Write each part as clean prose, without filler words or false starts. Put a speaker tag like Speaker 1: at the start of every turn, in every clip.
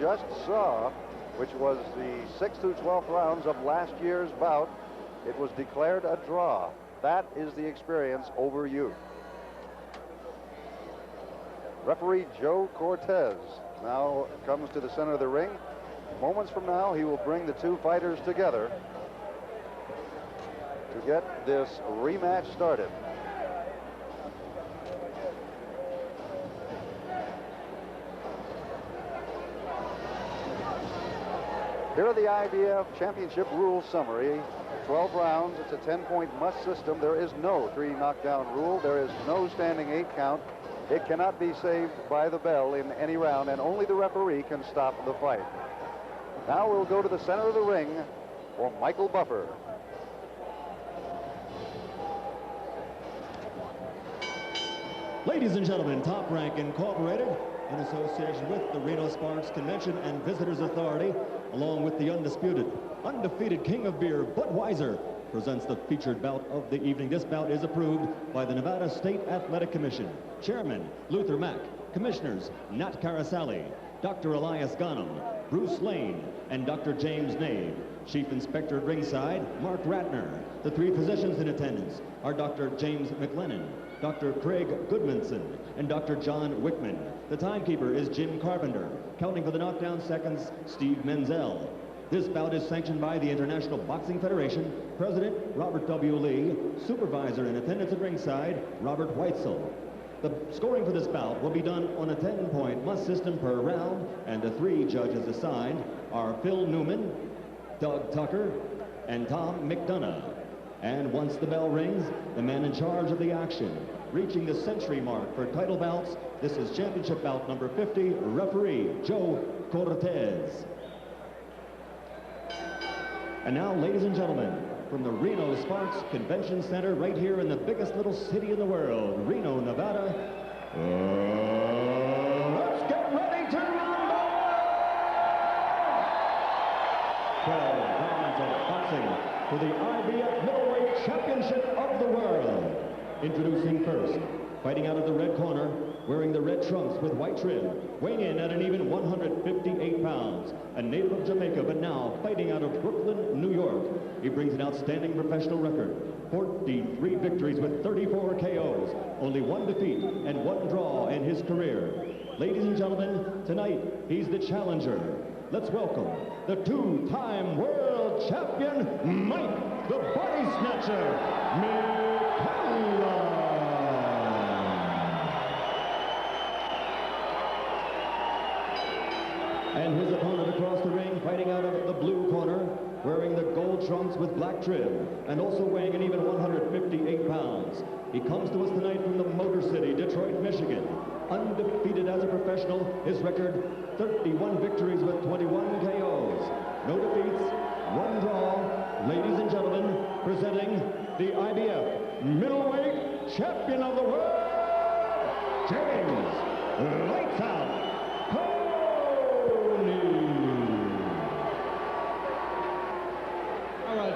Speaker 1: just saw, which was the 6th through 12th rounds of last year's bout, it was declared a draw. That is the experience over youth. Referee Joe Cortez now comes to the center of the ring. Moments from now, he will bring the two fighters together to get this rematch started. Here are the IBF Championship rules summary. 12 rounds, it's a 10-point must system. There is no 3 knockdown rule. There is no standing 8 count. It cannot be saved by the bell in any round, and only the referee can stop the fight. Now we'll go to the center of the ring for Michael Buffer.
Speaker 2: Ladies and gentlemen, Top Rank Incorporated, in association with the Reno Sparks Convention and Visitors Authority, along with the undefeated King of Beer, Budweiser, presents the featured bout of the evening. This bout is approved by the Nevada State Athletic Commission. Chairman, Luther Mack. Commissioners, Nat Carasali, Dr. Elias Ghanem, Bruce Lane, and Dr. James Nave. Chief Inspector at ringside, Mark Ratner. The 3 physicians in attendance are Dr. James McLennan, Dr. Craig Goodmanson, and Dr. John Wickman. The timekeeper is Jim Carpenter. Counting for the knockdown seconds, Steve Menzel. This bout is sanctioned by the International Boxing Federation, President Robert W. Lee, Supervisor in attendance at ringside, Robert Weitzel. The scoring for this bout will be done on a 10-point must system per round, and the 3 judges assigned are Phil Newman, Doug Tucker, and Tom McDonough. And once the bell rings, the man in charge of the action, reaching the century mark for title bouts, this is championship bout number 50, referee Joe Cortez. And now, ladies and gentlemen, from the Reno Sparks Convention Center right here in the biggest little city in the world, Reno, Nevada, let's get ready to rumble! 12 rounds of boxing for the IBF Middleweight Championship of the World. Introducing first, fighting out of the red corner, wearing the red trunks with white trim, weighing in at an even 158 pounds, a native of Jamaica, but now fighting out of Brooklyn, New York. He brings an outstanding professional record, 43 victories with 34 KOs, only 1 defeat and 1 draw in his career. Ladies and gentlemen, tonight he's the challenger. Let's welcome the 2-time world champion, Mike the Body Snatcher McCallum. And his opponent across the ring, fighting out of the blue corner, wearing the gold trunks with black trim, and also weighing an even 158 pounds. He comes to us tonight from the Motor City, Detroit, Michigan. Undefeated as a professional, his record, 31 victories with 21 KOs. No defeats, 1 draw. Ladies and gentlemen, presenting the IBF Middleweight Champion of the World, James Lights Out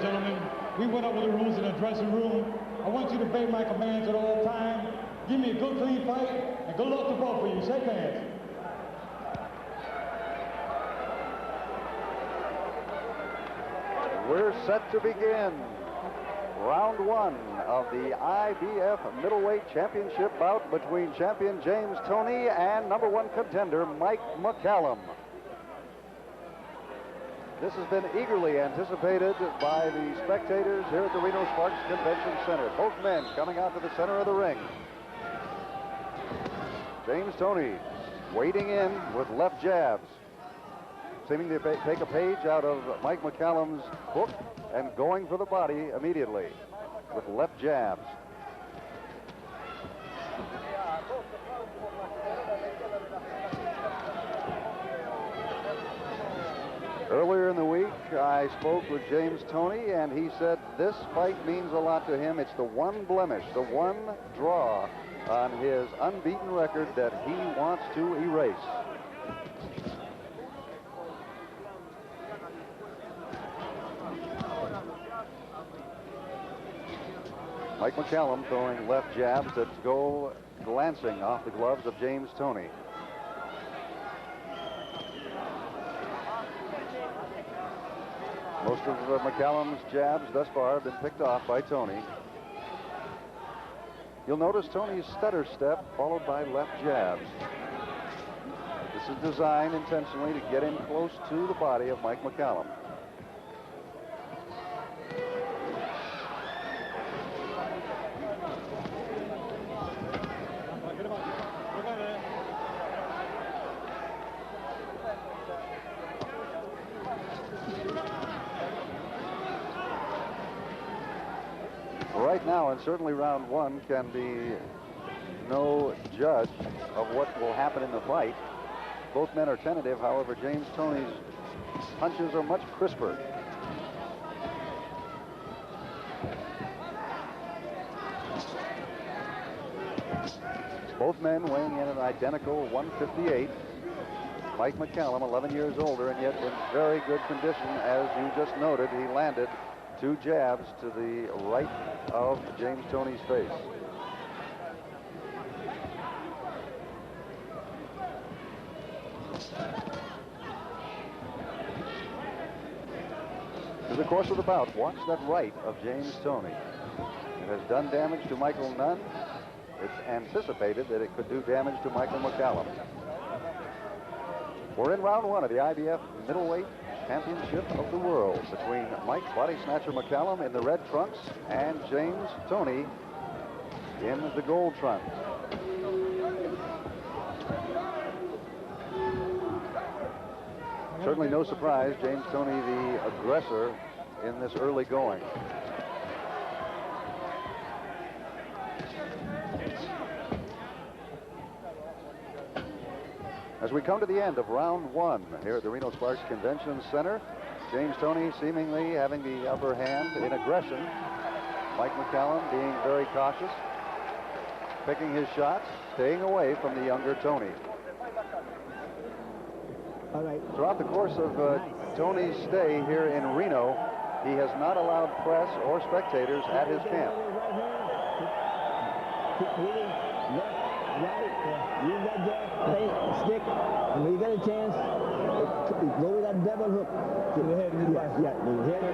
Speaker 3: Gentlemen, we went over the rules in the dressing room. I want you to obey my commands at all times. Give me a good, clean fight, and good luck to both of you. Shake hands.
Speaker 1: We're set to begin round 1 of the IBF Middleweight Championship bout between champion James Toney and number 1 contender Mike McCallum. This has been eagerly anticipated by the spectators here at the Reno Sparks Convention Center. Both men coming out to the center of the ring. James Toney wading in with left jabs, seeming to take a page out of Mike McCallum's book and going for the body immediately with left jabs. Earlier in the week, I spoke with James Toney, and he said this fight means a lot to him. It's the one blemish, the one draw on his unbeaten record that he wants to erase. Mike McCallum throwing left jabs that go glancing off the gloves of James Toney. Most of McCallum's jabs thus far have been picked off by Toney. You'll notice Toney's stutter step followed by left jabs. This is designed intentionally to get in close to the body of Mike McCallum. Right now, and certainly round one, can be no judge of what will happen in the fight. Both men are tentative. However, James Toney's punches are much crisper. Both men weighing in an identical 158. Mike McCallum, 11 years older, and yet in very good condition. As you just noted, he landed 2 jabs to the right of James Toney's face. Through the course of the bout, watch that right of James Toney. It has done damage to Michael Nunn. It's anticipated that it could do damage to Michael McCallum. We're in round one of the IBF middleweight championship of the world between Mike Body Snatcher McCallum in the red trunks and James Toney in the gold trunks. Certainly no surprise, James Toney the aggressor in this early going. As we come to the end of round one here at the Reno Sparks Convention Center, James Toney seemingly having the upper hand in aggression. Mike McCallum being very cautious, picking his shots, staying away from the younger Toney.
Speaker 4: All right.
Speaker 1: Throughout the course of Toney's stay here in Reno, he has not allowed press or spectators at his camp.
Speaker 4: Use that jab, stick, and when you get a chance, go with that double hook. To the head, yeah, the head.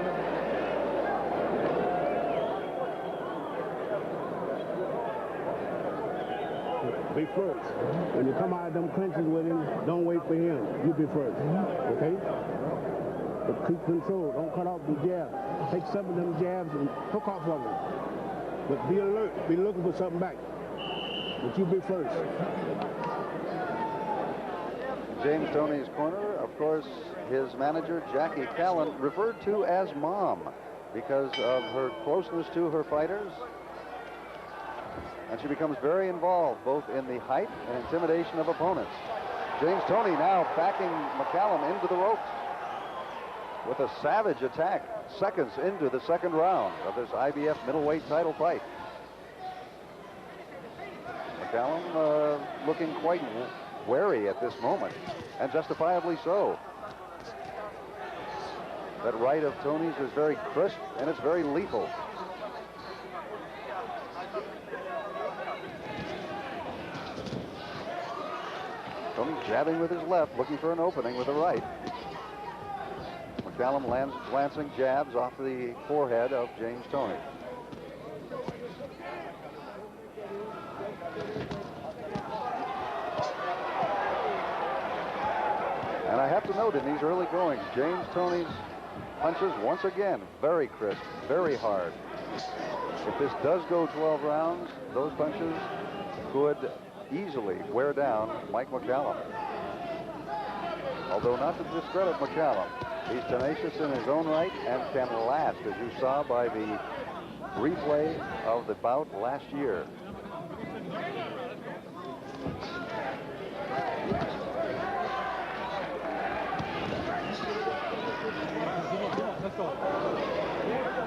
Speaker 5: Be first. When you come out of them clinches with him, don't wait for him. You be first, okay? But keep control. Don't cut off the jab. Take some of them jabs and hook off of them. But be alert. Be looking for something back. But you be first.
Speaker 1: James Toney's corner, of course, his manager, Jackie Callan, referred to as Mom because of her closeness to her fighters. And she becomes very involved both in the height and intimidation of opponents. James Toney now backing McCallum into the ropes with a savage attack seconds into the second round of this IBF middleweight title fight. McCallum looking quite wary at this moment, and justifiably so. That right of Toney's is very crisp, and it's very lethal. Toney jabbing with his left, looking for an opening with the right. McCallum lancing jabs off the forehead of James Toney. And I have to note in these early goings, James Toney's punches once again very crisp, very hard. If this does go 12 rounds, those punches could easily wear down Mike McCallum. Although not to discredit McCallum, he's tenacious in his own right and can last, as you saw by the replay of the bout last year.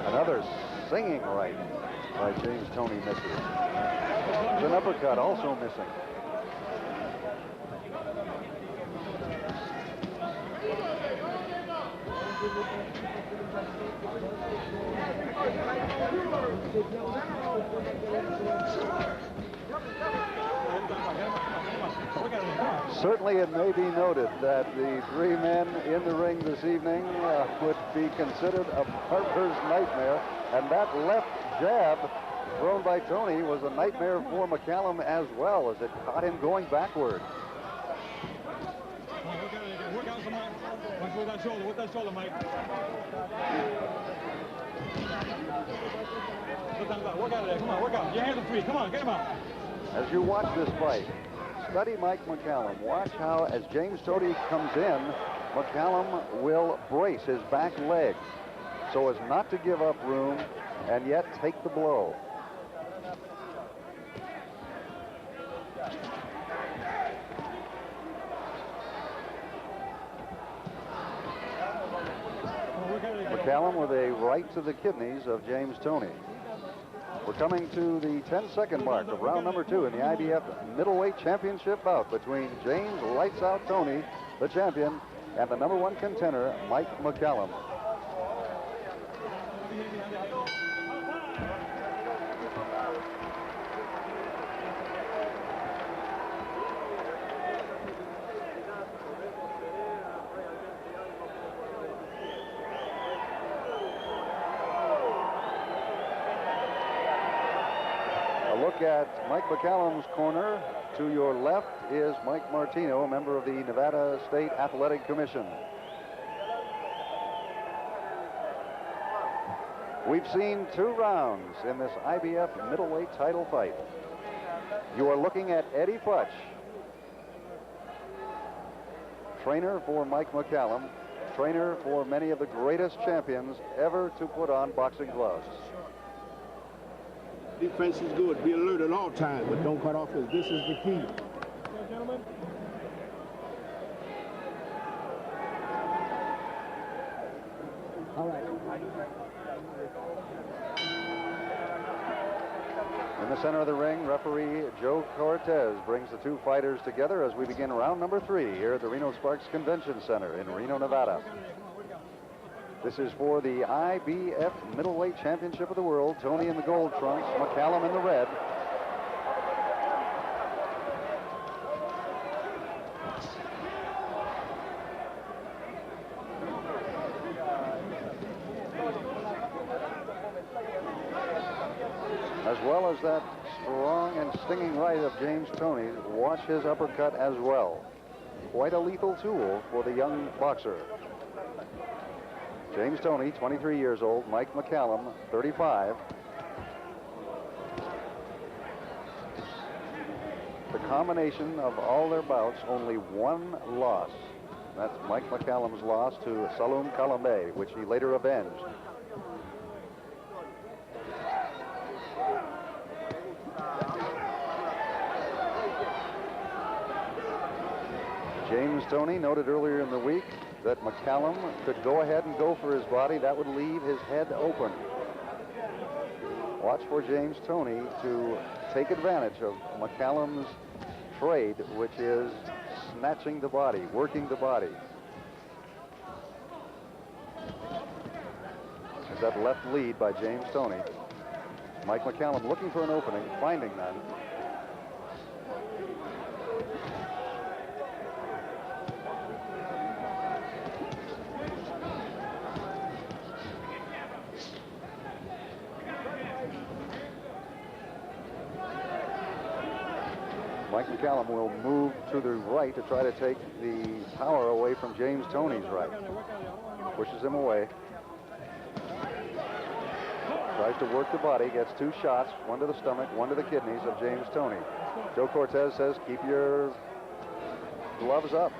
Speaker 1: Another singing right by James Toney misses. An uppercut also missing. Certainly it may be noted that the three men in the ring this evening would be considered a barber's nightmare, and that left jab thrown by Toney was a nightmare for McCallum as well, as it caught him going backward.
Speaker 3: Work out some more. Work that shoulder, Mike. Work out of there. Come on, work out. Your hands are free. Come on, get him out.
Speaker 1: As you watch this fight, study Mike McCallum. Watch how, as James Toney comes in, McCallum will brace his back leg so as not to give up room and yet take the blow. McCallum with a right to the kidneys of James Toney. We're coming to the 10-second mark of round number 2 in the IBF middleweight championship bout between James Lights Out Toney, the champion, and the number 1 contender, Mike McCallum. Look at Mike McCallum's corner. To your left is Mike Martino, a member of the Nevada State Athletic Commission. We've seen 2 rounds in this IBF middleweight title fight. You are looking at Eddie Futch, trainer for Mike McCallum, trainer for many of the greatest champions ever to put on boxing gloves.
Speaker 5: Defense is good. Be alert at all times, but don't cut off his. This is the key.
Speaker 3: Okay, gentlemen.
Speaker 4: All right.
Speaker 1: In the center of the ring, referee Joe Cortez brings the 2 fighters together as we begin round number 3 here at the Reno Sparks Convention Center in Reno, Nevada. This is for the IBF Middleweight Championship of the World. Toney in the gold trunks, McCallum in the red. As well as that strong and stinging right of James Toney, watch his uppercut as well. Quite a lethal tool for the young boxer. James Toney, 23 years old. Mike McCallum, 35. The combination of all their bouts, only 1 loss. That's Mike McCallum's loss to Saloum Kalambe, which he later avenged. James Toney noted earlier in the week that McCallum could go ahead and go for his body. That would leave his head open. Watch for James Toney to take advantage of McCallum's trade, which is snatching the body, working the body. There's that left lead by James Toney. Mike McCallum looking for an opening, finding none. Mike McCallum will move to the right to try to take the power away from James Toney's right. Pushes him away. Tries to work the body, gets 2 shots, 1 to the stomach, 1 to the kidneys of James Toney. Joe Cortez says keep your gloves up,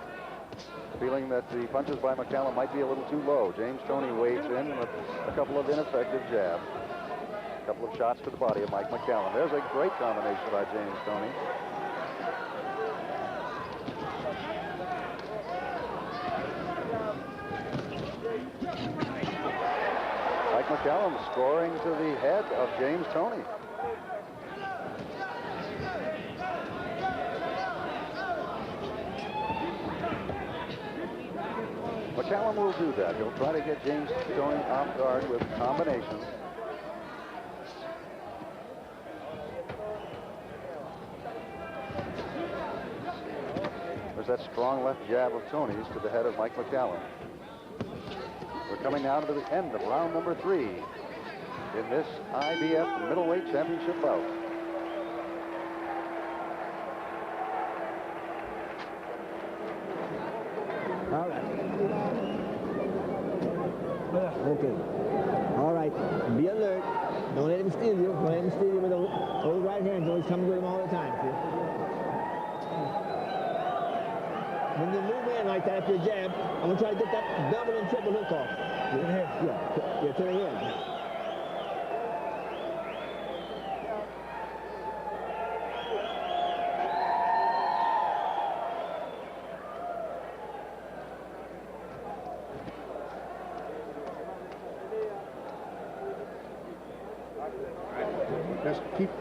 Speaker 1: feeling that the punches by McCallum might be a little too low. James Toney wades in with a couple of ineffective jabs. A couple of shots to the body of Mike McCallum. There's a great combination by James Toney. Mike McCallum scoring to the head of James Toney. McCallum will do that. He'll try to get James Toney off guard with combinations. There's that strong left jab of Toney's to the head of Mike McCallum. We're coming now to the end of round number 3 in this IBF middleweight championship bout.
Speaker 4: All right. Okay. All right. Be alert. Don't let him steal you. Don't let him steal you with those right hands. Always come with him all the time. See? When you move in like that after your jab, I'm going to try to get that double and triple hook off. Yeah, to the head.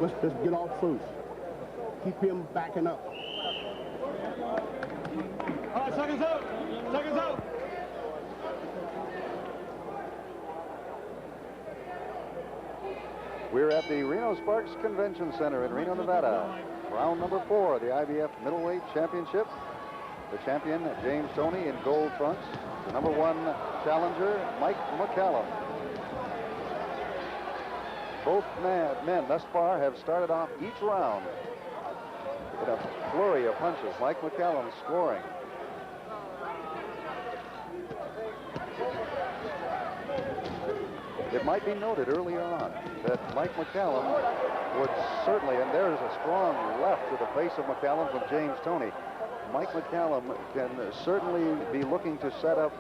Speaker 5: Let's just get off first. Keep him backing up.
Speaker 3: All right, seconds out. Seconds out.
Speaker 1: We're at the Reno Sparks Convention Center in Reno, Nevada. Round number 4 of the IBF Middleweight Championship. The champion, James Toney, in gold trunks. The number 1 challenger, Mike McCallum. Both men thus far have started off each round with a flurry of punches. Mike McCallum scoring. It might be noted earlier on that Mike McCallum would certainly, and there's a strong left to the face of McCallum from James Toney. Mike McCallum can certainly be looking to set up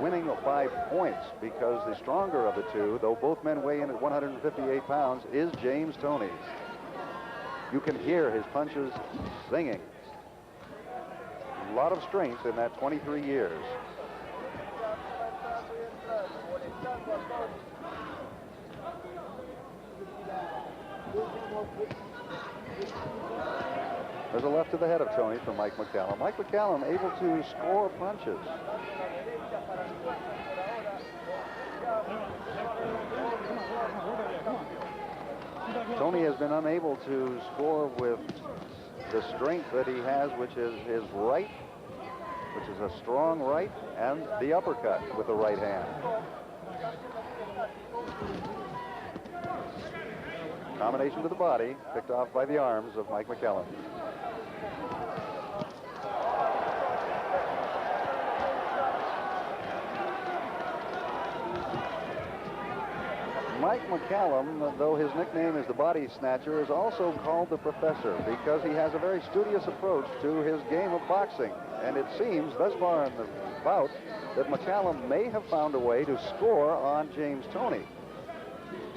Speaker 1: winning by points, because the stronger of the two, though both men weigh in at 158 pounds, is James Toney. You can hear his punches singing. A lot of strength in that 23 years. There's a left to the head of Toney from Mike McCallum. Mike McCallum able to score punches. Toney has been unable to score with the strength that he has, which is his right, which is a strong right, and the uppercut with the right hand. Combination to the body, picked off by the arms of Mike McCallum. Mike McCallum, though his nickname is the Body Snatcher, is also called the Professor because he has a very studious approach to his game of boxing. And it seems, thus far in the bout, that McCallum may have found a way to score on James Toney.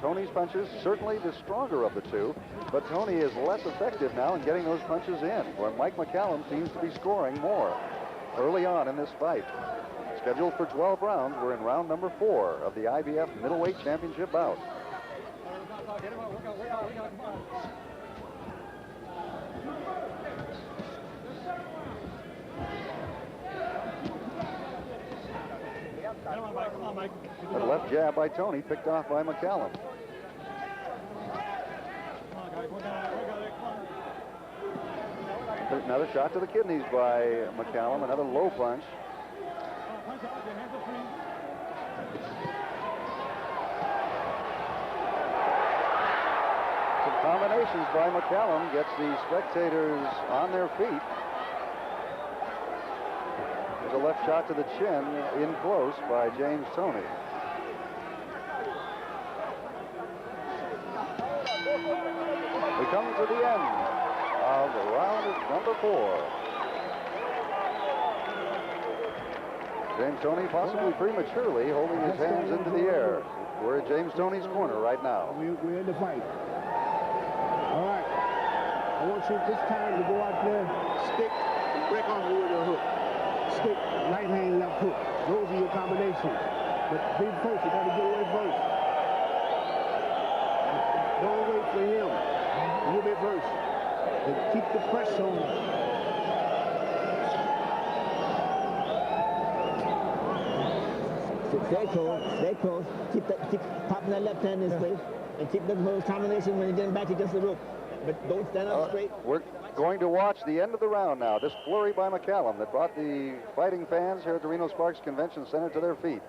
Speaker 1: Toney's punches, certainly the stronger of the two, but Toney is less effective now in getting those punches in, where Mike McCallum seems to be scoring more early on in this fight. Scheduled for 12 rounds, we're in round number 4 of the IBF Middleweight Championship bout. A left jab by Toney, picked off by McCallum. Another shot to the kidneys by McCallum, another low punch. Some combinations by McCallum gets the spectators on their feet. There's a left shot to the chin in close by James Toney. We come to the end of round number 4. James Toney possibly prematurely holding his hands into the air. We're at James Toney's corner right now.
Speaker 5: We're in the fight. All right. I want you this time to go out there, stick, and break off with a hook. Stick, right hand, left hook. Those are your combinations. But be first. You got to get away first. Don't wait for him. You be first. And keep the pressure on him.
Speaker 4: Stay close, stay close. Keep popping that left hand this way, and keep looking for those combinations when you're getting back against the rope. but don't stand up straight.
Speaker 1: We're going to watch the end of the round now. This flurry by McCallum that brought the fighting fans here at the Reno Sparks Convention Center to their feet.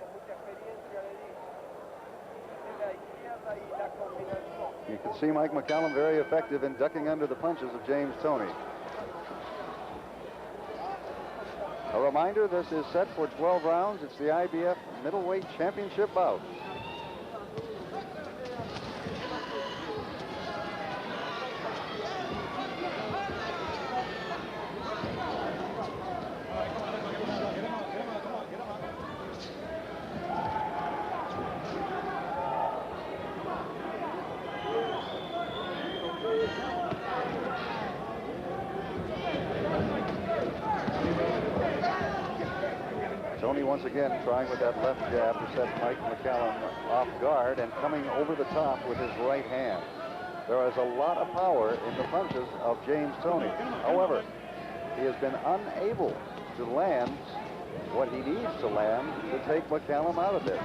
Speaker 1: You can see Mike McCallum very effective in ducking under the punches of James Toney. A reminder, this is set for 12 rounds. It's the IBF middleweight championship bout. Toney once again trying with that left jab to set Mike McCallum off guard and coming over the top with his right hand. There is a lot of power in the punches of James Toney. However, he has been unable to land what he needs to land to take McCallum out of this.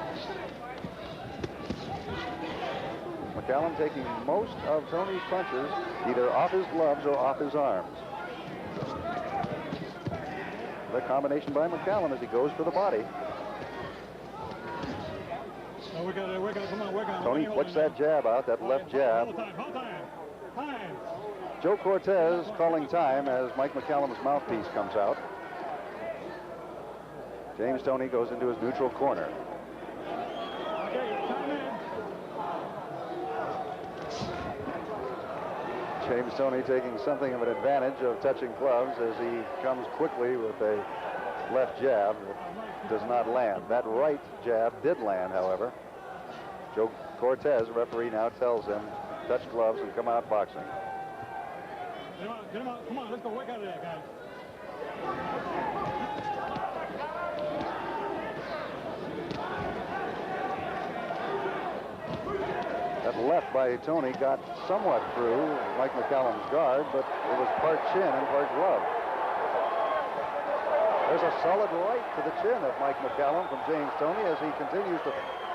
Speaker 1: McCallum taking most of Toney's punches either off his gloves or off his arms. The combination by McCallum as he goes for the body. Toney flicks that jab out, that left jab. Joe Cortez calling time as Mike McCallum's mouthpiece comes out. James Toney goes into his neutral corner. James Toney taking something of an advantage of touching gloves as he comes quickly with a left jab that does not land. That right jab did land, however. Joe Cortez, referee, now tells him, touch gloves and come out boxing.
Speaker 3: Get him out. Come on, let's go work out of there, guys.
Speaker 1: That left by Toney got somewhat through Mike McCallum's guard, but it was part chin and part glove. There's a solid right to the chin of Mike McCallum from James Toney as he continues to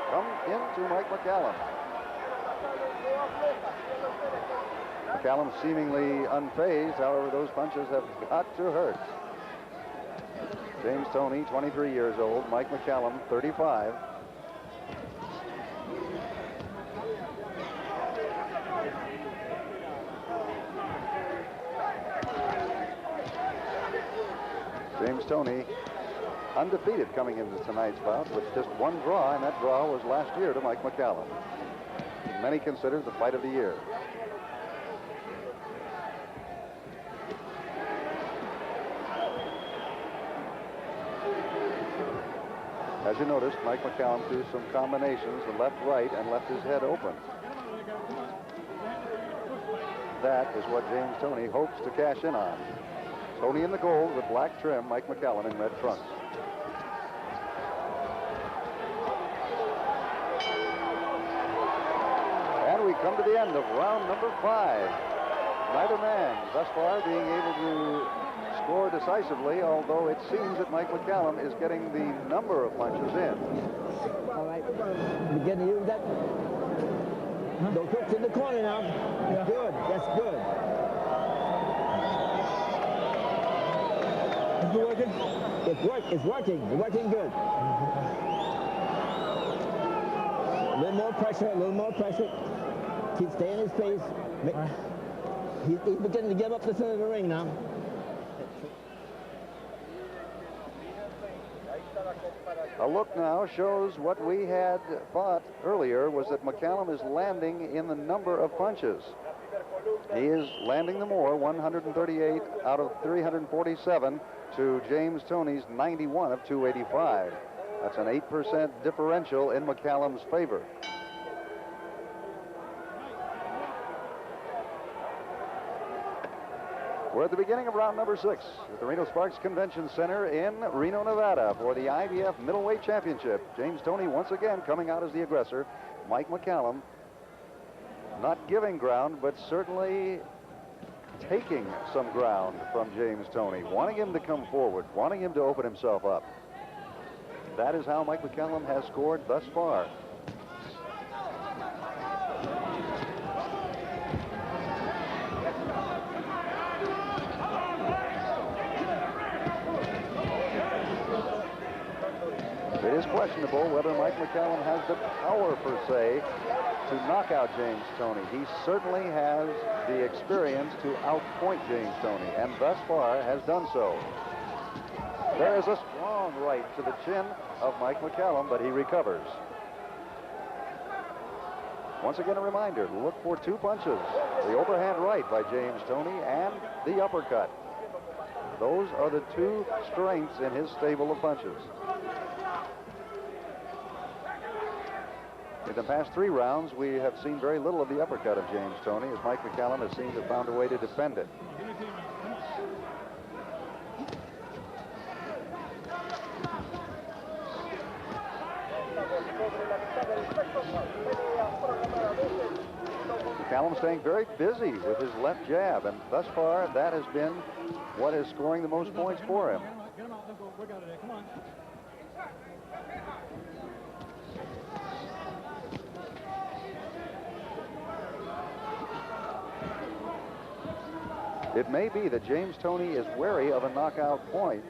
Speaker 1: come into Mike McCallum. McCallum seemingly unfazed, however, those punches have got to hurt. James Toney, 23 years old, Mike McCallum, 35. James Toney undefeated coming into tonight's bout with just one draw, and that draw was last year to Mike McCallum. Many consider the fight of the year. As you noticed, Mike McCallum threw some combinations, the left, right, and left his head open. That is what James Toney hopes to cash in on. Toney in the gold with black trim, Mike McCallum in red trunks. And we come to the end of round number 5. Neither man thus far being able to score decisively, although it seems that Mike McCallum is getting the number of punches in.
Speaker 4: All right, begin to use that. Those hooks in the corner now. Yeah. Good, that's good. Is it working? It's working good. A little more pressure. Keep staying in his face. He's beginning to get up the center of the ring now.
Speaker 1: A look now shows what we had thought earlier was that McCallum is landing in the number of punches. He is landing the more, 138 out of 347 to James Toney's 91 of 285. That's an 8% differential in McCallum's favor. We're at the beginning of round number 6 at the Reno Sparks Convention Center in Reno, Nevada for the IBF Middleweight Championship. James Toney once again coming out as the aggressor. Mike McCallum not giving ground, but certainly taking some ground from James Toney, wanting him to come forward, wanting him to open himself up. That is how Mike McCallum has scored thus far. It is questionable whether Mike McCallum has the power, per se, to knock out James Toney. He certainly has the experience to outpoint James Toney, and thus far has done so. There is a strong right to the chin of Mike McCallum, but he recovers. Once again, a reminder, look for two punches. The overhand right by James Toney and the uppercut. Those are the two strengths in his stable of punches. In the past 3 rounds, we have seen very little of the uppercut of James Toney, as Mike McCallum has seemed to have found a way to defend it. McCallum staying very busy with his left jab, and thus far that has been what is scoring the most points for him. It may be that James Toney is wary of a knockout punch,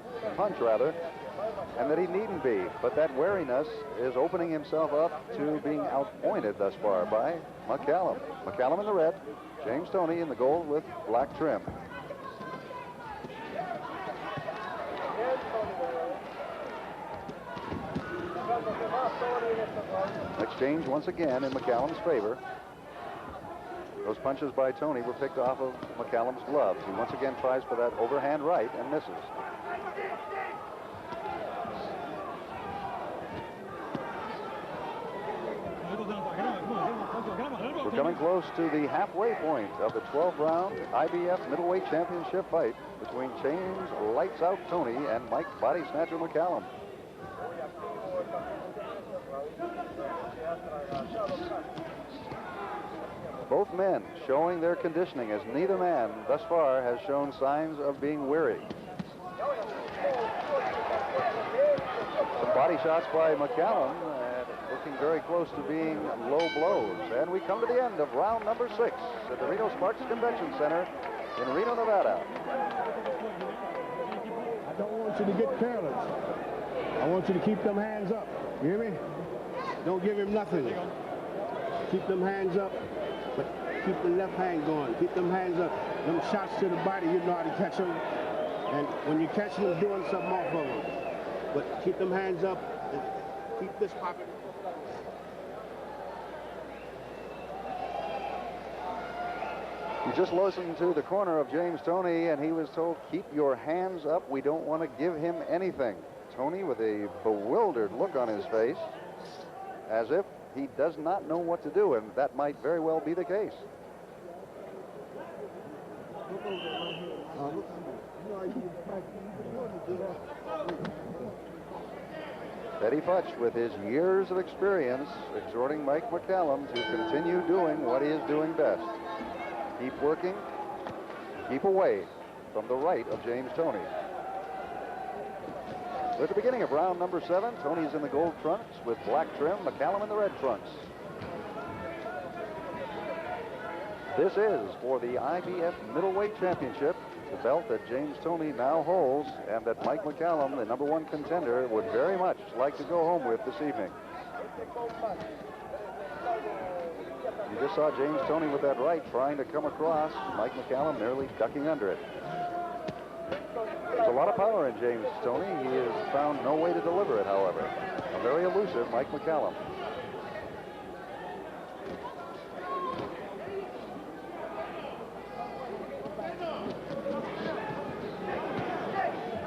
Speaker 1: and that he needn't be, but that wariness is opening himself up to being outpointed thus far by McCallum. McCallum in the red, James Toney in the gold with black trim. Exchange once again in McCallum's favor. Those punches by Toney were picked off of McCallum's gloves. He once again tries for that overhand right and misses. We're coming close to the halfway point of the 12-round IBF middleweight championship fight between James Lights Out Toney and Mike Body Snatcher McCallum. Both men showing their conditioning, as neither man thus far has shown signs of being weary. Some body shots by McCallum, looking very close to being low blows. And we come to the end of round number 6 at the Reno Sparks Convention Center in Reno, Nevada.
Speaker 5: I don't want you to get careless. I want you to keep them hands up. You hear me? Don't give him nothing. Keep them hands up, but keep the left hand going. Keep them hands up. Them shots to the body, you know how to catch them. And when you catch them doing something off of them. But keep them hands up and keep this popping.
Speaker 1: You just listened to the corner of James Toney, and he was told, keep your hands up. We don't want to give him anything. Toney with a bewildered look on his face, as if he does not know what to do, and that might very well be the case. Eddie Futch, with his years of experience, exhorting Mike McCallum to continue doing what he is doing best. Keep working, keep away from the right of James Toney. We're at the beginning of round number 7. Toney's in the gold trunks with black trim, McCallum in the red trunks. This is for the IBF middleweight championship, the belt that James Toney now holds and that Mike McCallum, the number 1 contender, would very much like to go home with this evening. You just saw James Toney with that right trying to come across. Mike McCallum nearly ducking under it. There's a lot of power in James Toney. He has found no way to deliver it, however. A very elusive Mike McCallum.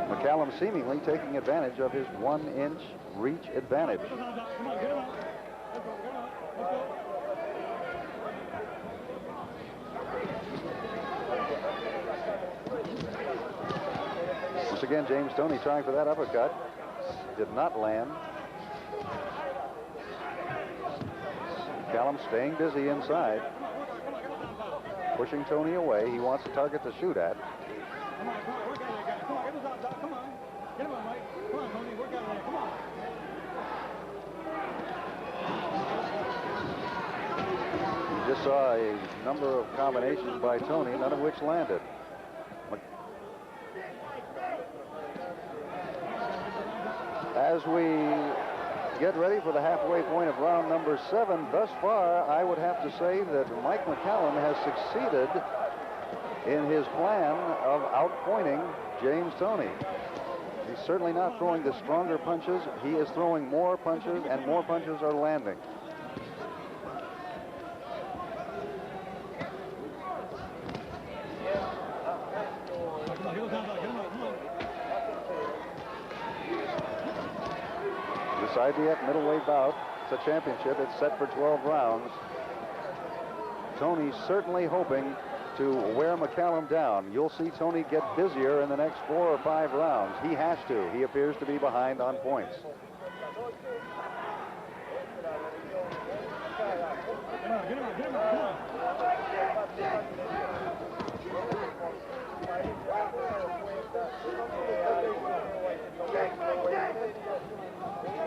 Speaker 1: McCallum seemingly taking advantage of his 1-inch reach advantage. Once again, James Toney trying for that uppercut. Did not land. McCallum staying busy inside. Pushing Toney away. He wants a target to shoot at. You just saw a number of combinations by Toney, none of which landed. As we get ready for the halfway point of round number 7. Thus far, I would have to say that Mike McCallum has succeeded in his plan of outpointing James Toney. He's certainly not throwing the stronger punches. He is throwing more punches, and more punches are landing. This IBF middleweight bout, it's a championship. It's set for 12 rounds. Toney's certainly hoping to wear McCallum down. You'll see Toney get busier in the next 4 or 5 rounds. He has to. He appears to be behind on points.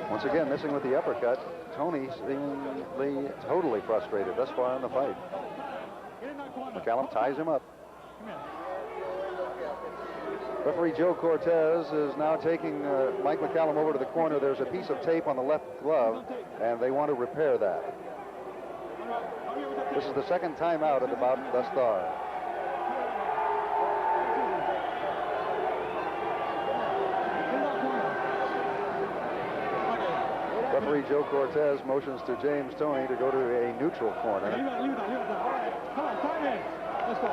Speaker 1: Once again, missing with the uppercut. Toney seemingly totally frustrated thus far in the fight. McCallum ties him up. Referee Joe Cortez is now taking Mike McCallum over to the corner. There's a piece of tape on the left glove, and they want to repair that. This is the second time out of the bout thus far. Referee Joe Cortez motions to James Toney to go to a neutral corner.
Speaker 3: Come on, time in. Let's go.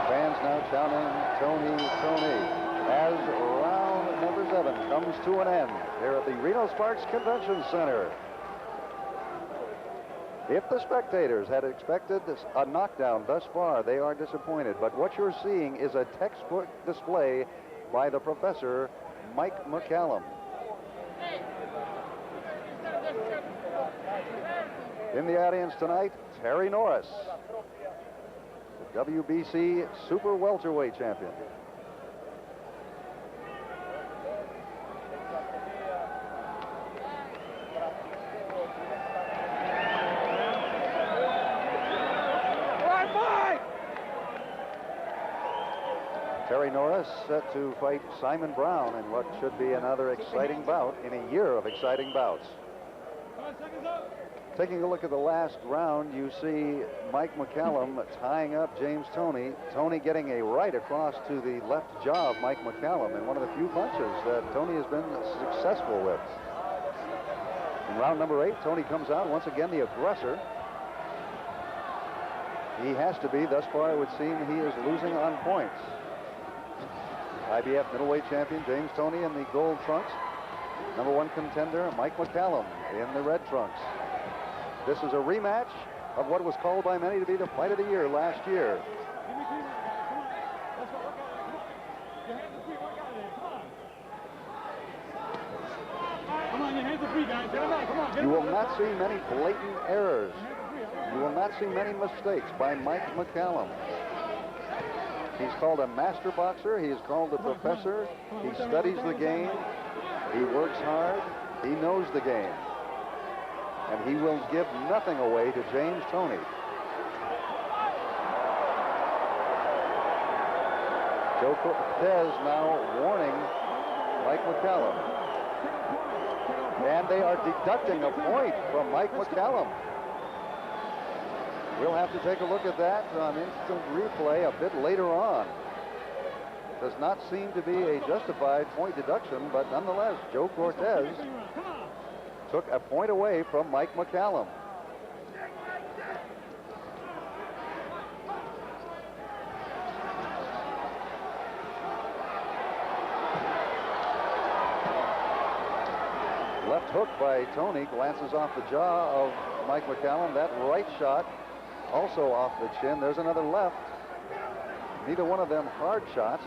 Speaker 1: Fans now chanting Toney as round number 7 comes to an end here at the Reno Sparks Convention Center. If the spectators had expected a knockdown thus far, they are disappointed. But what you're seeing is a textbook display by the professor, Mike McCallum. In the audience tonight, Terry Norris, the WBC Super Welterweight champion. Terry Norris set to fight Simon Brown in what should be another exciting bout in a year of exciting bouts. Taking a look at the last round, you see Mike McCallum tying up James Toney. Toney getting a right across to the left jaw of Mike McCallum in one of the few punches that Toney has been successful with. In round number 8, Toney comes out once again the aggressor. He has to be. Thus far, it would seem he is losing on points. IBF middleweight champion James Toney in the gold trunks. Number 1 contender Mike McCallum in the red trunks. This is a rematch of what was called by many to be the fight of the year last year. You will not see many blatant errors. You will not see many mistakes by Mike McCallum. He's called a master boxer. He is called a professor. He studies the game. He works hard. He knows the game. And he will give nothing away to James Toney. Joe Cortez now warning Mike McCallum. And they are deducting a point from Mike McCallum. We'll have to take a look at that on instant replay a bit later on. Does not seem to be a justified point deduction, but nonetheless, Joe Cortez took a point away from Mike McCallum. Left hook by Toney glances off the jaw of Mike McCallum. That right shot also off the chin. There's another left. Neither one of them hard shots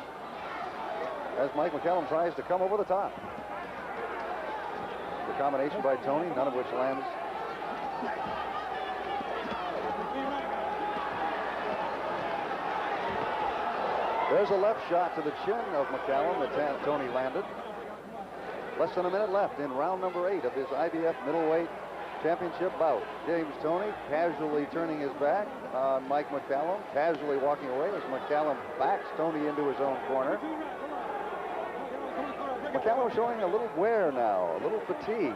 Speaker 1: as Mike McCallum tries to come over the top. The combination by Toney, none of which lands. There's a left shot to the chin of McCallum that Toney landed. Less than a minute left in round number 8 of this IBF middleweight championship bout. James Toney casually turning his back on Mike McCallum, casually walking away as McCallum backs Toney into his own corner. McCallum showing a little wear now, a little fatigue.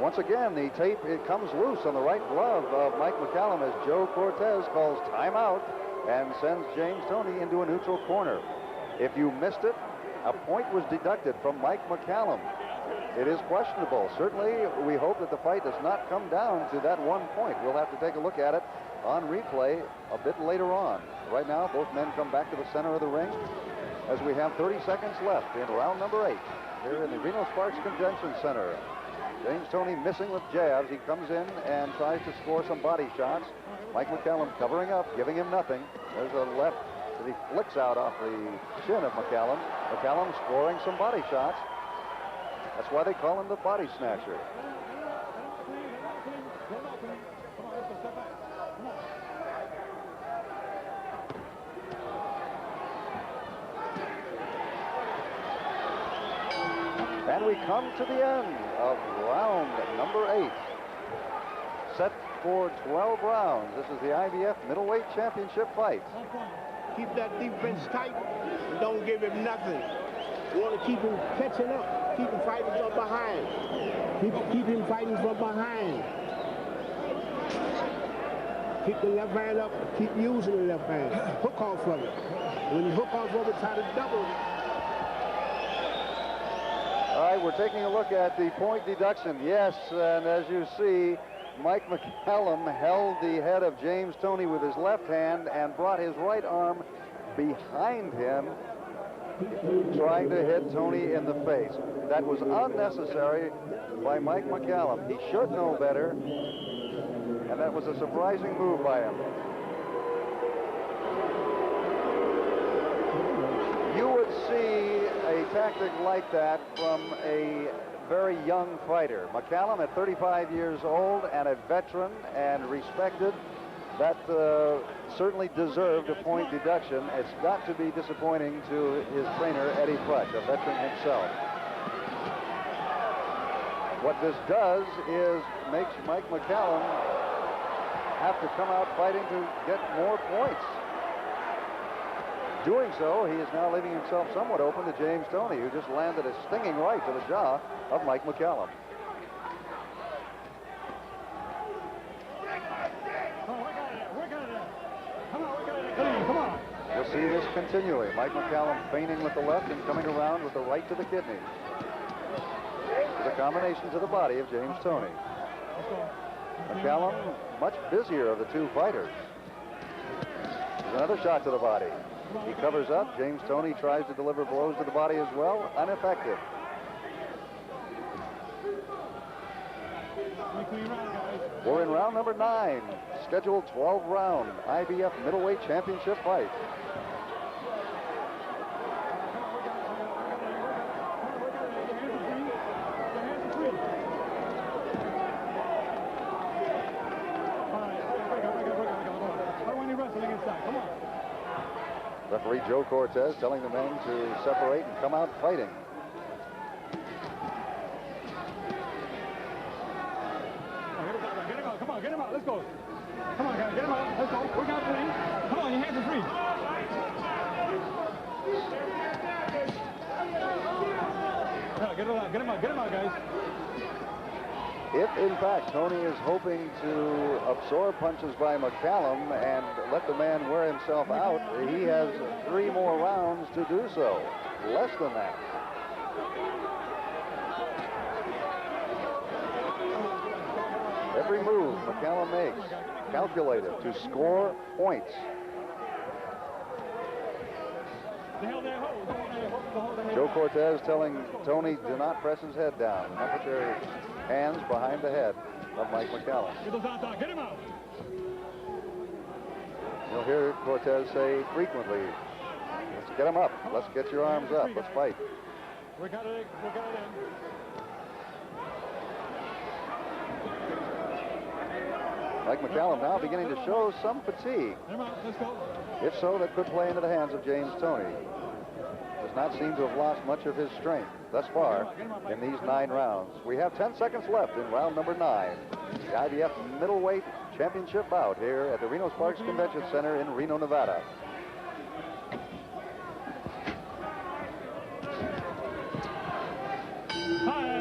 Speaker 1: Once again, the tape, it comes loose on the right glove of Mike McCallum as Joe Cortez calls timeout and sends James Toney into a neutral corner. If you missed it, a point was deducted from Mike McCallum. It is questionable. Certainly, we hope that the fight does not come down to that 1 point. We'll have to take a look at it on replay a bit later on. Right now, both men come back to the center of the ring as we have 30 seconds left in round number 8 here in the Reno Sparks Convention Center. James Toney missing with jabs. He comes in and tries to score some body shots. Mike McCallum covering up, giving him nothing. There's a left that he flicks out off the chin of McCallum. McCallum scoring some body shots. That's why they call him the body snatcher. And we come to the end of round number 8. Set for 12 rounds. This is the IBF middleweight championship fight.
Speaker 5: Keep that defense tight and don't give him nothing. You want to keep him catching up. Keep him fighting from behind. Keep him fighting from behind. Keep the left hand up. Keep using the left hand. Hook off from it. When you hook off from it, try to double it.
Speaker 1: All right, we're taking a look at the point deduction. Yes, and as you see, Mike McCallum held the head of James Toney with his left hand and brought his right arm behind him, trying to hit Toney in the face. That was unnecessary by Mike McCallum. He should know better, and that was a surprising move by him. You would see a tactic like that from a very young fighter. McCallum at 35 years old and a veteran and respected, that certainly deserved a point deduction. It's got to be disappointing to his trainer, Eddie Futch, a veteran himself. What this does is makes Mike McCallum have to come out fighting to get more points. Doing so, he is now leaving himself somewhat open to James Toney, who just landed a stinging right to the jaw of Mike McCallum. You'll see this continually. Mike McCallum feigning with the left and coming around with the right to the kidney. The combination to the body of James Toney. McCallum, much busier of the two fighters. There's another shot to the body. He covers up. James Toney tries to deliver blows to the body as well. Ineffective. We're in round number 9. Scheduled 12-round IBF middleweight championship fight. Referee Joe Cortez telling the men to separate and come out fighting.
Speaker 3: Come on, get him out. Let's go. Come on, guys, get him out. Let's go. Work out the ring. Come on, your hands are free. Get him out, guys.
Speaker 1: If, in fact, Toney is hoping to absorb punches by McCallum and let the man wear himself out, he has 3 more rounds to do so. Less than that. Every move McCallum makes, calculated to score points. Joe Cortez telling Toney, do not press his head down. Not put your hands behind the head of Mike McCallum.
Speaker 3: Get him out.
Speaker 1: You'll hear Cortez say frequently, let's get him up. Let's get your arms up. Let's fight.
Speaker 3: We got it in.
Speaker 1: Mike McCallum now beginning to show some fatigue.
Speaker 3: Let's go.
Speaker 1: If so, that could play into the hands of James Toney. Just not seem to have lost much of his strength thus far in these 9 rounds. We have 10 seconds left in round number 9. The IBF middleweight championship bout here at the Reno Sparks Convention Center in Reno, Nevada.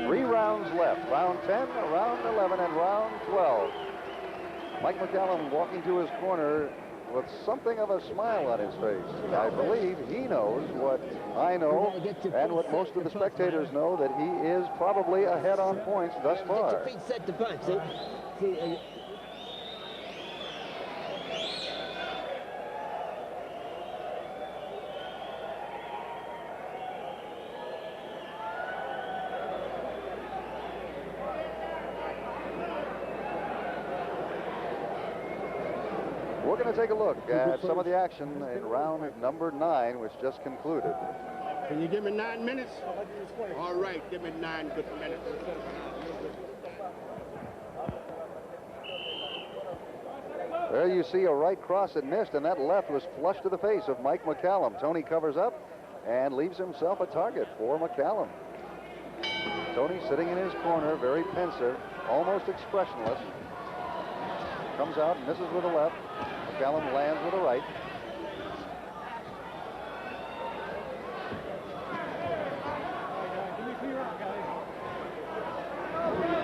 Speaker 1: Three rounds left. Round 10, round 11, and round 12. Mike McCallum walking to his corner with something of a smile on his face. I believe he knows what I know and what most of the spectators know, that he is probably ahead on points thus far.
Speaker 4: Get your feet set to punch. See,
Speaker 1: We're going to take a look at some of the action in round number 9, which just concluded.
Speaker 5: Can you give me 9 minutes? All right, give me 9 good minutes.
Speaker 1: There you see a right cross that missed, and that left was flush to the face of Mike McCallum. Toney covers up and leaves himself a target for McCallum. Toney sitting in his corner, very pensive, almost expressionless. Comes out and misses with a left. McCallum lands with a right.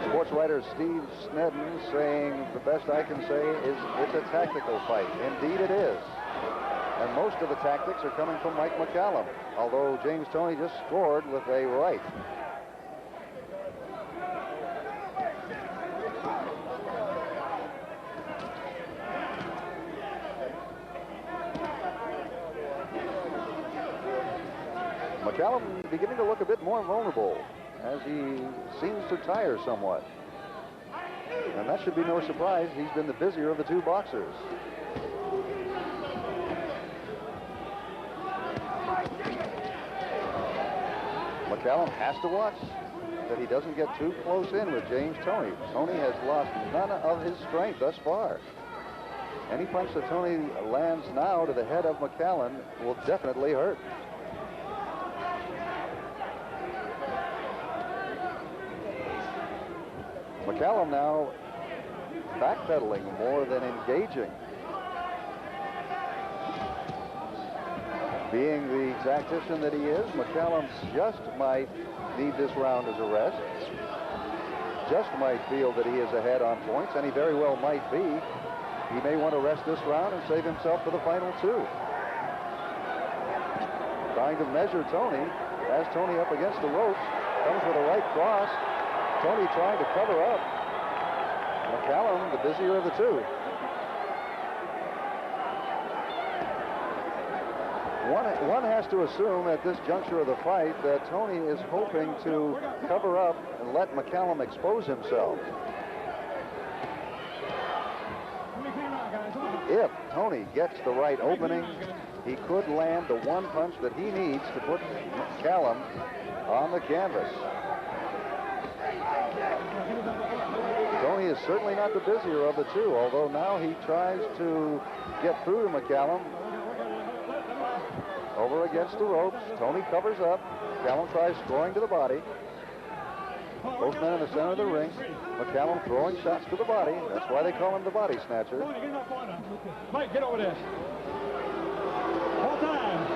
Speaker 1: Sports writer Steve Snedden saying the best I can say is it's a tactical fight. Indeed it is. And most of the tactics are coming from Mike McCallum, although James Toney just scored with a right. McCallum beginning to look a bit more vulnerable as he seems to tire somewhat. And that should be no surprise. He's been the busier of the 2 boxers. McCallum has to watch that he doesn't get too close in with James Toney. Toney has lost none of his strength thus far. Any punch that Toney lands now to the head of McCallum will definitely hurt. McCallum now backpedaling more than engaging. Being the tactician that he is, McCallum just might need this round as a rest. Just might feel that he is ahead on points, and he very well might be. He may want to rest this round and save himself for the final 2. Trying to measure Toney. Has Toney up against the ropes. Comes with a right cross. Toney trying to cover up. McCallum, the busier of the 2. One has to assume at this juncture of the fight that Toney is hoping to cover up and let McCallum expose himself. If Toney gets the right opening, he could land the one punch that he needs to put McCallum on the canvas. Toney is certainly not the busier of the 2, although now he tries to get through to McCallum. Over against the ropes. Toney covers up. McCallum tries scoring to the body. Both men in the center of the ring. McCallum throwing shots to the body. That's why they call him the body snatcher.
Speaker 3: Mike, get over there. All time.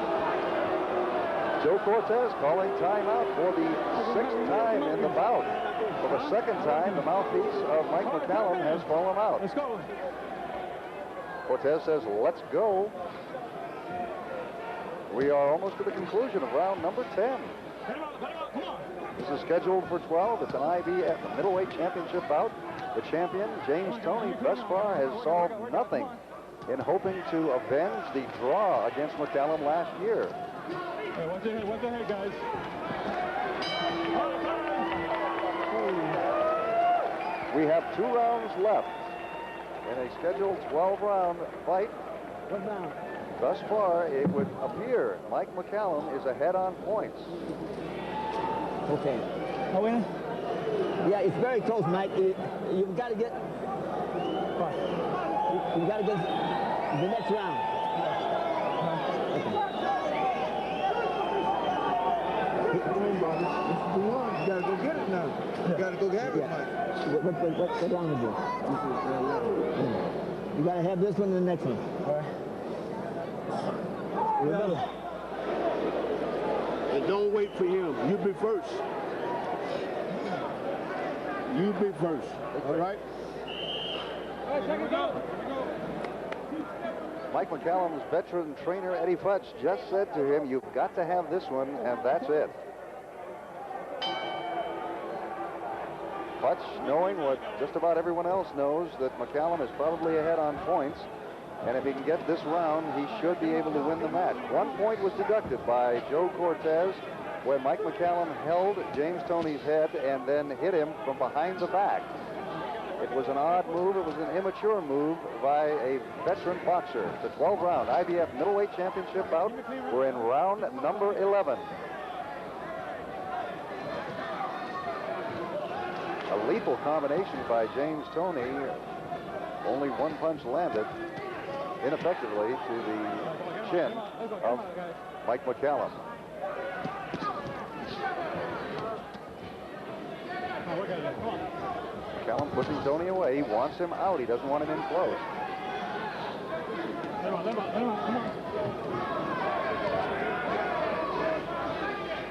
Speaker 1: Joe Cortez calling timeout for the 6th time in the bout. For the 2nd time, the mouthpiece of Mike McCallum has fallen out.
Speaker 3: Let's go.
Speaker 1: Cortez says, let's go. We are almost to the conclusion of round number 10. This is scheduled for 12. It's an IBF middleweight championship bout. The champion, James Toney, thus far has solved nothing in hoping to avenge the draw against McCallum last year.
Speaker 3: Hey, what's ahead, guys?
Speaker 1: We have 2 rounds left in a scheduled 12-round fight.
Speaker 4: What round?
Speaker 1: Thus far, it would appear Mike McCallum is ahead on points.
Speaker 4: Okay.
Speaker 3: Are we in?
Speaker 4: Yeah, it's very close, Mike. You've got to get... You've got to get the next round. Okay.
Speaker 6: You got to go get it,
Speaker 4: Yeah.
Speaker 6: Mike.
Speaker 4: What round is this? You got to have this one and the next one.
Speaker 6: All right.
Speaker 4: Remember,
Speaker 5: And don't wait for him. You be first. You be first. All right?
Speaker 1: Mike McCallum's veteran trainer, Eddie Futch, just said to him, you've got to have this one, and that's it. Futch, knowing what just about everyone else knows, that McCallum is probably ahead on points, and if he can get this round, he should be able to win the match. 1 point was deducted by Joe Cortez when Mike McCallum held James Toney's head and then hit him from behind the back. It was an odd move. It was an immature move by a veteran boxer. It's a 12-round IBF middleweight championship bout. We're in round number 11. A lethal combination by James Toney. Only one punch landed ineffectively to the chin of Mike McCallum. McCallum pushing Toney away. He wants him out. He doesn't want him in close.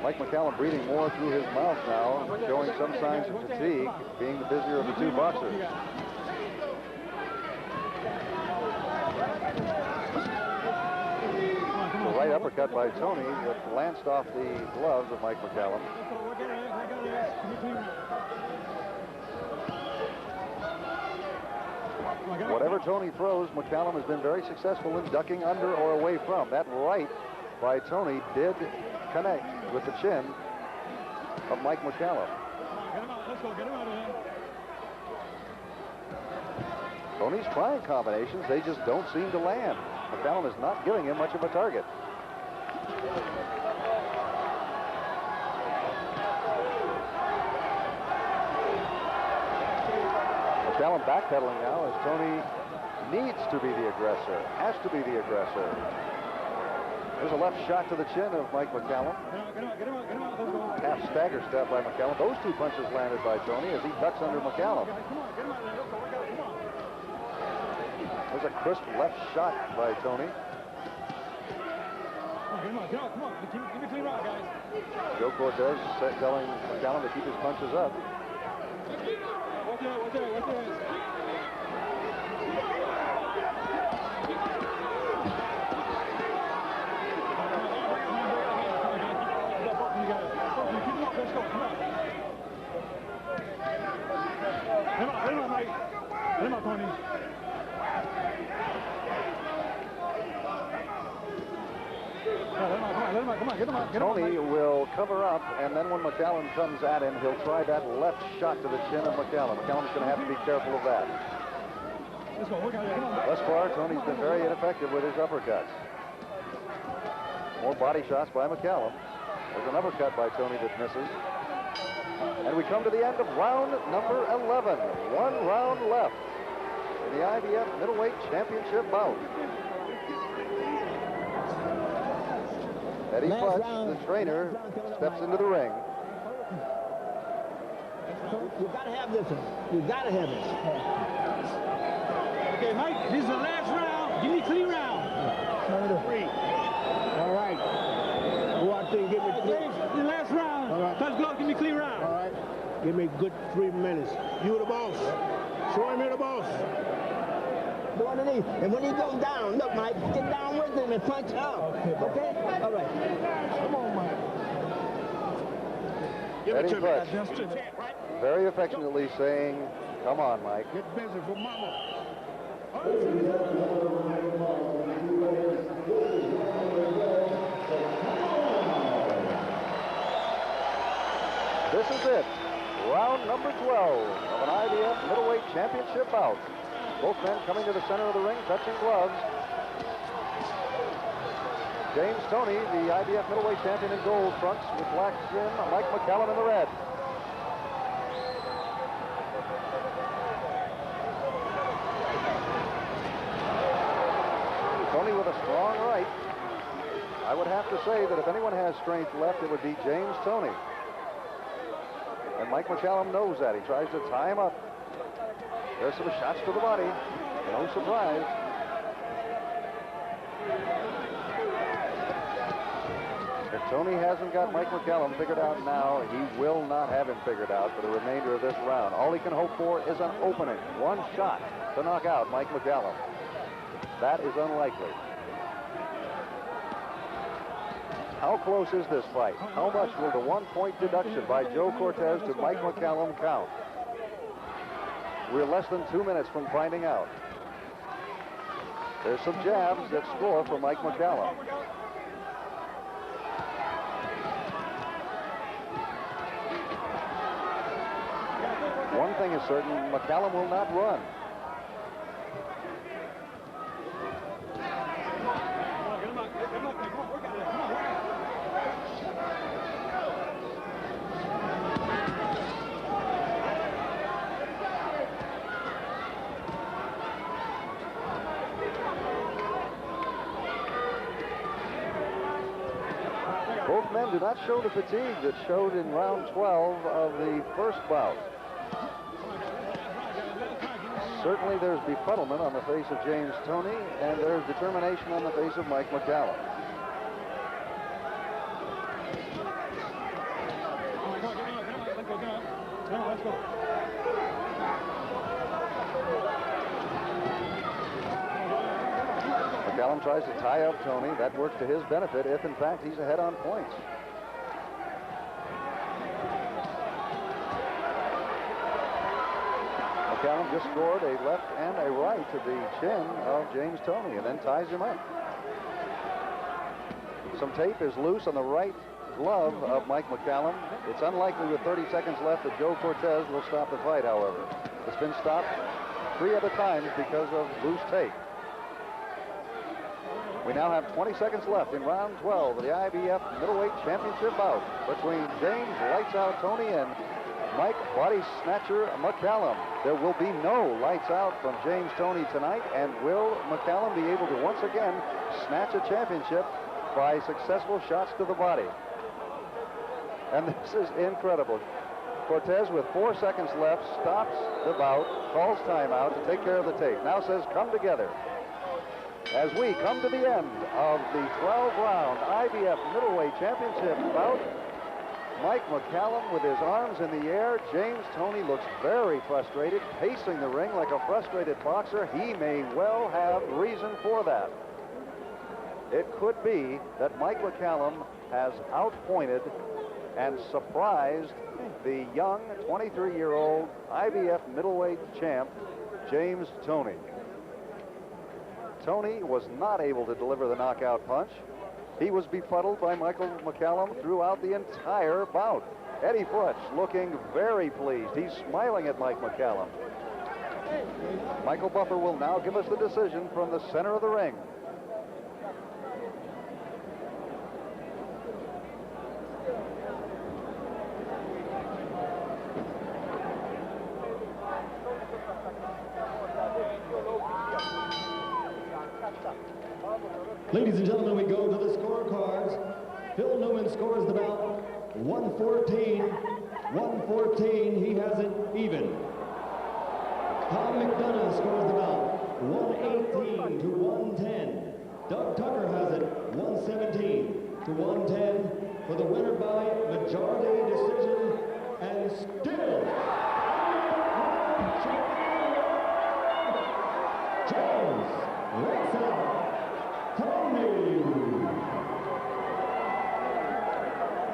Speaker 1: Mike McCallum breathing more through his mouth now, showing some signs of fatigue, being the busier of the two boxers. The right uppercut by Toney that lanced off the gloves of Mike McCallum. Whatever Toney throws, McCallum has been very successful in ducking under or away from. That right by Toney did connect with the chin of Mike McCallum. Toney's trying combinations. They just don't seem to land. McCallum is not giving him much of a target. McCallum backpedaling now as Toney needs to be the aggressor, has to be the aggressor. There's a left shot to the chin of Mike McCallum. Half stagger step by McCallum. Those two punches landed by Toney as he ducks under McCallum. There's a crisp left shot by Toney. Joe Cortez telling McCallum to keep his punches up. Toney will cover up, and then when McCallum comes at him, he'll try that left shot to the chin of McCallum. McCallum's going to have to be careful of that. Thus far, Toney's been very ineffective with his uppercuts. More body shots by McCallum. There's an uppercut by Toney that misses. And we come to the end of round number 11. 1 round left in the IBF middleweight championship bout. Eddie Futch, the trainer, steps into the ring.
Speaker 4: you got to have this one. You got to have this.
Speaker 3: Okay, Mike, this is the last round. Give me 3 rounds.
Speaker 5: 3. All right. Go out there and give me 3.
Speaker 3: Okay, the last round.
Speaker 5: All right.
Speaker 3: Touch glove, give me 3 rounds.
Speaker 5: All right. Give me a good 3 minutes. You the boss. Show him you're the boss.
Speaker 4: Go underneath. And when he goes down, look, Mike, get down with him and punch out. Okay? All right.
Speaker 5: Come on, Mike. Give
Speaker 1: Eddie
Speaker 5: it to me.
Speaker 1: Futch, very affectionately saying, come on, Mike.
Speaker 5: Get busy for mama.
Speaker 1: This is it. Round number 12 of an IBF middleweight championship bout. Both men coming to the center of the ring, touching gloves. James Toney, the IBF middleweight champion in gold trunks with black trim. Mike McCallum in the red. Toney with a strong right. I would have to say that if anyone has strength left, it would be James Toney. And Mike McCallum knows that. He tries to tie him up. There's some shots to the body. No surprise. If Toney hasn't got Mike McCallum figured out now, he will not have him figured out for the remainder of this round. All he can hope for is an opening. One shot to knock out Mike McCallum. That is unlikely. How close is this fight? How much will the 1-point deduction by Joe Cortez to Mike McCallum count? We're less than 2 minutes from finding out. There's some jabs that score for Mike McCallum. One thing is certain, McCallum will not run. Both men do not show the fatigue that showed in round 12 of the first bout. Certainly there's befuddlement on the face of James Toney, and there's determination on the face of Mike McCallum. McCallum tries to tie up Toney. That works to his benefit if, in fact, he's ahead on points. McCallum just scored a left and a right to the chin of James Toney and then ties him up. Some tape is loose on the right glove of Mike McCallum. It's unlikely with 30 seconds left that Joe Cortez will stop the fight, however. It's been stopped 3 other times because of loose tape. We now have 20 seconds left in round 12 of the IBF middleweight championship bout between James Lights Out Toney and Mike Body Snatcher McCallum. There will be no lights out from James Toney tonight, and will McCallum be able to once again snatch a championship by successful shots to the body? And this is incredible. Cortez, with 4 seconds left, stops the bout, calls timeout to take care of the tape. Now says, come together. As we come to the end of the 12-round IBF middleweight championship bout, Mike McCallum with his arms in the air. James Toney looks very frustrated, pacing the ring like a frustrated boxer. He may well have reason for that. It could be that Mike McCallum has outpointed and surprised the young 23-year-old IBF middleweight champ, James Toney. Toney was not able to deliver the knockout punch. He was befuddled by Michael McCallum throughout the entire bout. Eddie Futch looking very pleased. He's smiling at Mike McCallum. Michael Buffer will now give us the decision from the center of the ring.
Speaker 2: Ladies and gentlemen, we go to the scorecards. Phil Newman scores the bout 114. 114, he has it even. Tom McDonough scores the bout 118 to 110. Doug Tucker has it 117 to 110 for the winner by majority decision, and still James Lights Out Toney.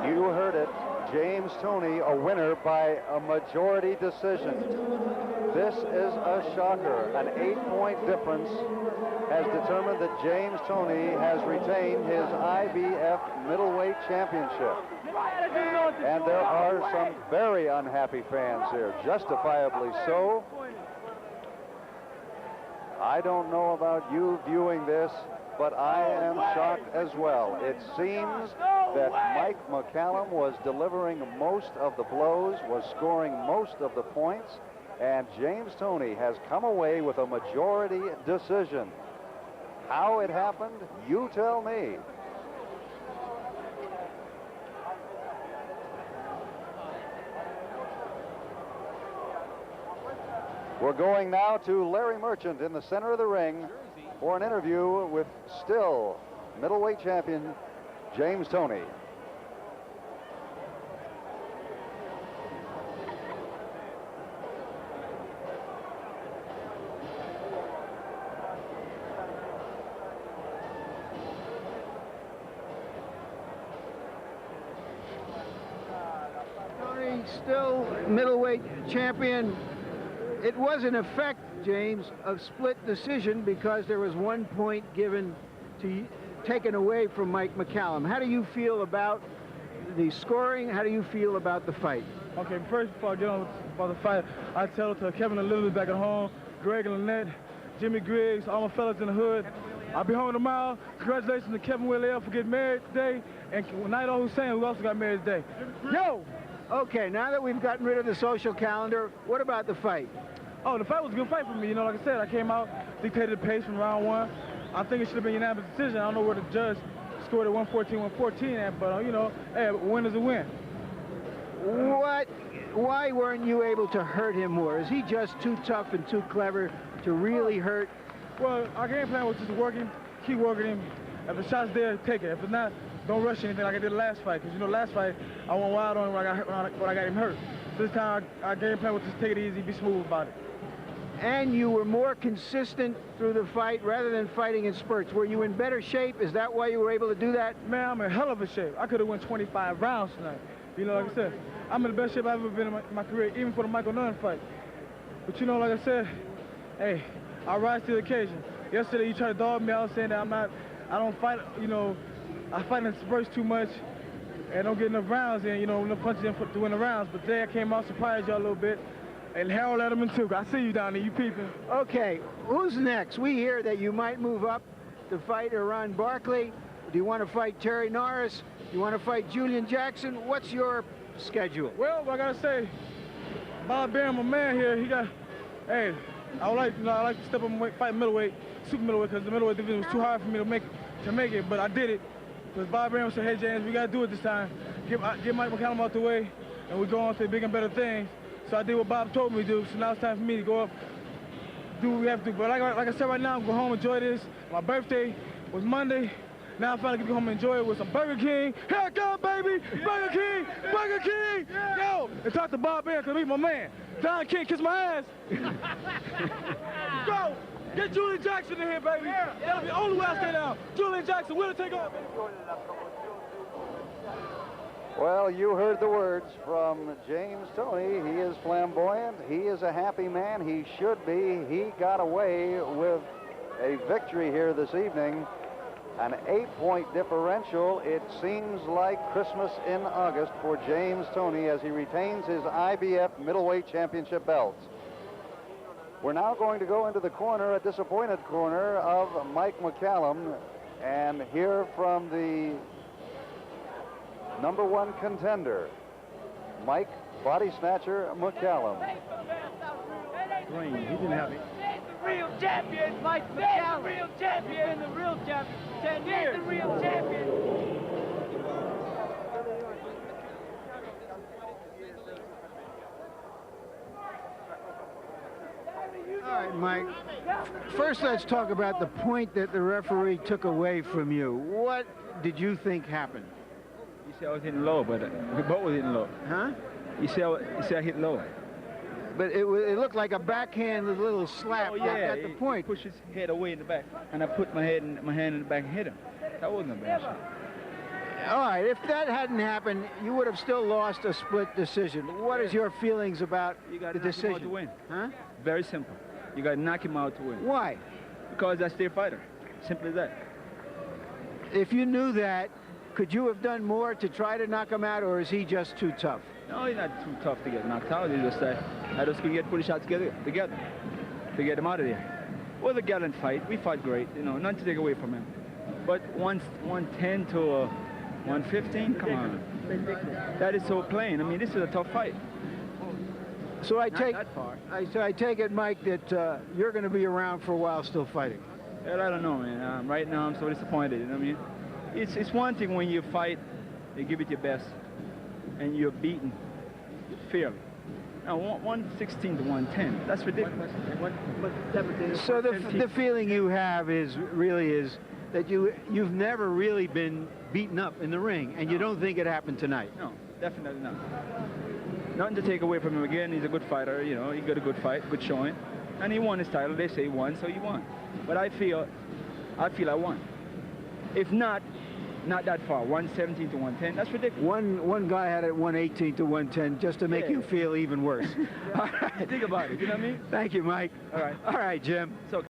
Speaker 1: You heard it. James Toney, a winner by a majority decision. This is a shocker. An 8-point difference has determined that James Toney has retained his IBF middleweight championship. And there are some very unhappy fans here, justifiably so. I don't know about you viewing this, but I am shocked as well. It seems that Mike McCallum was delivering most of the blows, was scoring most of the points, and James Toney has come away with a majority decision. How it happened, you tell me. We're going now to Larry Merchant in the center of the ring for an interview with still middleweight champion James Toney.
Speaker 6: Toney, still middleweight champion. It was in effect, James, a split decision because there was 1 point taken away from Mike McCallum. How do you feel about the scoring? How do you feel about the fight?
Speaker 3: Okay, first before I get on about the fight, I tell it to Kevin and Lily back at home, Greg and Lynette, Jimmy Griggs, all my fellas in the hood. I'll be home tomorrow. Congratulations to Kevin Willell for getting married today, and Naito Hussein, who also got married today. Yo!
Speaker 6: Okay, now that we've gotten rid of the social calendar, what about the fight?
Speaker 3: Oh, the fight was a good fight for me. You know, like I said, I came out, dictated the pace from round 1. I think it should have been a unanimous decision. I don't know where the judge scored at 114 at, but, you know, hey, a win is a win.
Speaker 6: Why weren't you able to hurt him more? Is he just too tough and too clever to really hurt?
Speaker 3: Well, our game plan was just working, keep working him. If the shot's there, take it. If it's not, don't rush anything like I did the last fight. Because, you know, last fight, I went wild on him when I got him hurt. So this time, our game plan was just take it easy, be smooth about it.
Speaker 6: And you were more consistent through the fight rather than fighting in spurts. Were you in better shape? Is that why you were able to do that?
Speaker 3: Man, I'm in hell of a shape. I could have won 25 rounds tonight. You know, like I said, I'm in the best shape I've ever been in my career, even for the Michael Nunn fight. But, you know, like I said, hey, I rise to the occasion. Yesterday, you tried to dog me. I was saying that I don't fight, you know, I fight in spurts too much and don't get enough rounds in, you know, enough punches in to win the rounds. But today I came out, surprised y'all a little bit. And Harold Letterman too. I see you down there, you peeping.
Speaker 6: Okay, who's next? We hear that you might move up to fight Ron Barkley. Do you want to fight Terry Norris? Do you want to fight Julian Jackson? What's your schedule?
Speaker 3: Well, I gotta say, Bob Bear, my man here, he got, hey, I would like, you know, I like to step up and fight middleweight, super middleweight, because the middleweight division was too hard for me to make it, but I did it. Because Bob Bear said, hey James, we gotta do it this time. Get Mike McCallum out the way, and we go on to bigger and better things. So I did what Bob told me to do, so now it's time for me to go up, do what we have to do. But like I said right now, I'm going home, enjoy this. My birthday was Monday. Now I finally get to go home and enjoy it with some Burger King. Here I come, baby! Yeah. Burger King! Yeah. Burger King! Yeah. Yo! And talk to Bob Bear, because he's my man. Don King, kiss my ass. Go! Get Julian Jackson in here, baby. Yeah. That'll be the only way I stay down. Julian Jackson, winner take all, baby.
Speaker 1: Well, you heard the words from James Toney. He is flamboyant. He is a happy man. He should be. He got away with a victory here this evening. An 8-point differential. It seems like Christmas in August for James Toney as he retains his IBF middleweight championship belts. We're now going to go into the corner, a disappointed corner of Mike McCallum, and hear from the #1 contender, Mike Body Snatcher McCallum.
Speaker 5: He didn't have it.
Speaker 7: The real champion, Mike McCallum. The real champion. The real champion. 10 years. The real champion.
Speaker 6: All right, Mike. First, let's talk about the point that the referee took away from you. What did you think happened?
Speaker 8: You said I was hitting low, but we both was hitting low.
Speaker 6: Huh?
Speaker 8: You said I hit low.
Speaker 6: But it looked like a backhand with a little slap at the point.
Speaker 8: He pushed his head away in the back, and I put my hand in the back and hit him. That wasn't a bad shot.
Speaker 6: All right, if that hadn't happened, you would have still lost a split decision. What is your feelings about the decision?
Speaker 8: You got to knock him out to win.
Speaker 6: Huh?
Speaker 8: Very simple. You got to knock him out to win.
Speaker 6: Why?
Speaker 8: Because that's their fighter. Simple as that.
Speaker 6: If you knew that, could you have done more to try to knock him out, or is he just too tough?
Speaker 8: No, he's not too tough to get knocked out. It's just that I just couldn't put a shot together to get him out of there. It was a gallant fight. We fought great. You know, nothing to take away from him. But 110 to 115, come on. That is so plain. I mean, this is a tough fight.
Speaker 6: So I take it, Mike, that you're going to be around for a while still fighting.
Speaker 8: Well, I don't know, man. Right now, I'm so disappointed. You know what I mean? It's one thing when you fight, you give it your best, and you're beaten fairly. No, 116 to 110. That's ridiculous.
Speaker 6: So the feeling you have is that you've never really been beaten up in the ring, and you don't think it happened tonight.
Speaker 8: No, definitely not. Nothing to take away from him again. He's a good fighter, you know. He got a good fight, good showing, and he won his title. They say he won, so he won. But I feel I won. If not that far. 117 to 110. That's ridiculous.
Speaker 6: One guy had it 118 to 110 just to make you feel even worse.
Speaker 8: All right, think about it. You know what I mean?
Speaker 6: Thank you, Mike.
Speaker 8: All right.
Speaker 6: All right, Jim.
Speaker 8: So.